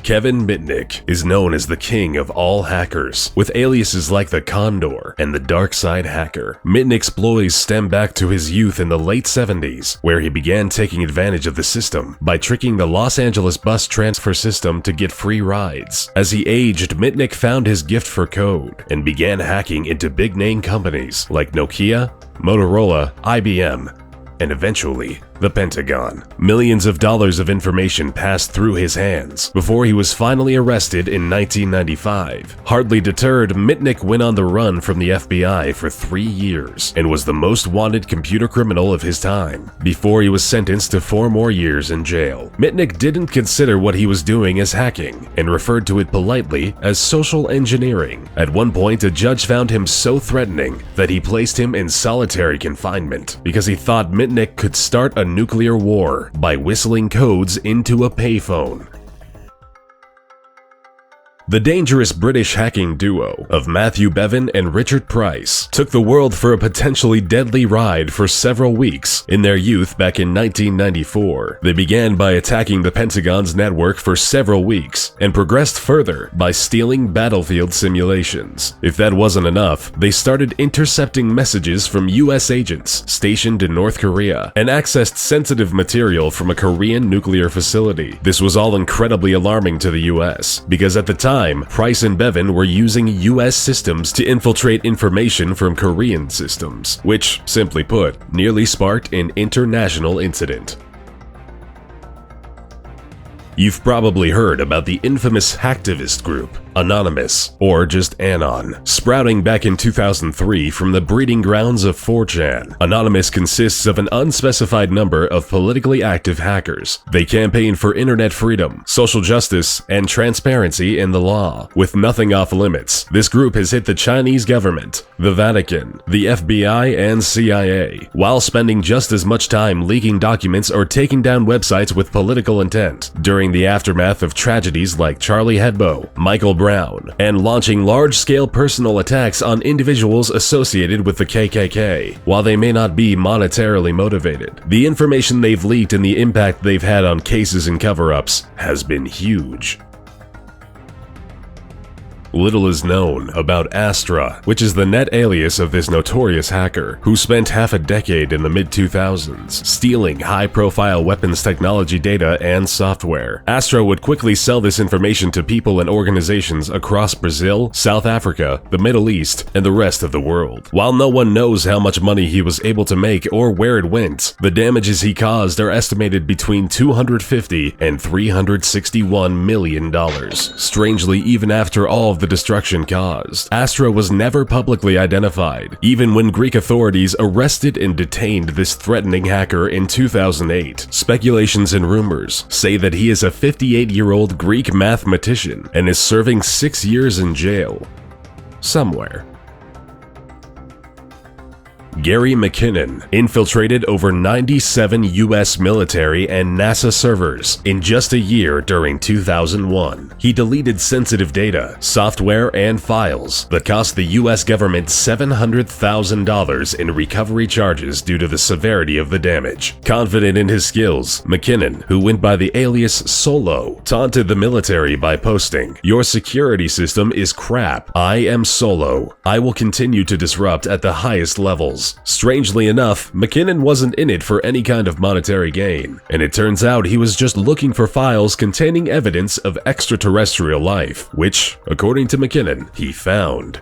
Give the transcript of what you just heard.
Kevin Mitnick is known as the king of all hackers, with aliases like the Condor and the Dark Side Hacker. Mitnick's exploits stem back to his youth in the late 70s, where he began taking advantage of the system by tricking the Los Angeles bus transfer system to get free rides. As he aged, Mitnick found his gift for code and began hacking into big-name companies like Nokia, Motorola, IBM, and eventually, the Pentagon. Millions of dollars of information passed through his hands before he was finally arrested in 1995. Hardly deterred, Mitnick went on the run from the FBI for 3 years and was the most wanted computer criminal of his time, before he was sentenced to 4 more years in jail. Mitnick didn't consider what he was doing as hacking and referred to it politely as social engineering. At one point, a judge found him so threatening that he placed him in solitary confinement because he thought Mitnick could start a nuclear war by whistling codes into a payphone. The dangerous British hacking duo of Matthew Bevan and Richard Price took the world for a potentially deadly ride for several weeks in their youth back in 1994. They began by attacking the Pentagon's network for several weeks and progressed further by stealing battlefield simulations. If that wasn't enough, they started intercepting messages from US agents stationed in North Korea and accessed sensitive material from a Korean nuclear facility. This was all incredibly alarming to the US because at the time, Price and Bevan were using US systems to infiltrate information from Korean systems, which, simply put, nearly sparked an international incident. You've probably heard about the infamous hacktivist group, Anonymous, or just Anon, sprouting back in 2003 from the breeding grounds of 4chan. Anonymous consists of an unspecified number of politically active hackers. They campaign for internet freedom, social justice, and transparency in the law, with nothing off limits. This group has hit the Chinese government, the Vatican, the FBI, and CIA, while spending just as much time leaking documents or taking down websites with political intent during the aftermath of tragedies like Charlie Hebdo, Michael Brown, and launching large-scale personal attacks on individuals associated with the KKK. While they may not be monetarily motivated, the information they've leaked and the impact they've had on cases and cover-ups has been huge. Little is known about Astra, which is the net alias of this notorious hacker, who spent half a decade in the mid-2000s stealing high-profile weapons technology data and software. Astra would quickly sell this information to people and organizations across Brazil, South Africa, the Middle East, and the rest of the world. While no one knows how much money he was able to make or where it went, the damages he caused are estimated between $250 and $361 million. Strangely, even after all of the destruction caused, Astra was never publicly identified, even when Greek authorities arrested and detained this threatening hacker in 2008. Speculations and rumors say that he is a 58-year-old Greek mathematician and is serving 6 years in jail somewhere. Gary McKinnon infiltrated over 97 US military and NASA servers in just a year during 2001. He deleted sensitive data, software, and files that cost the US government $700,000 in recovery charges due to the severity of the damage. Confident in his skills, McKinnon, who went by the alias Solo, taunted the military by posting, "Your security system is crap. I am Solo. I will continue to disrupt at the highest levels." Strangely enough, McKinnon wasn't in it for any kind of monetary gain, and it turns out he was just looking for files containing evidence of extraterrestrial life, which, according to McKinnon, he found.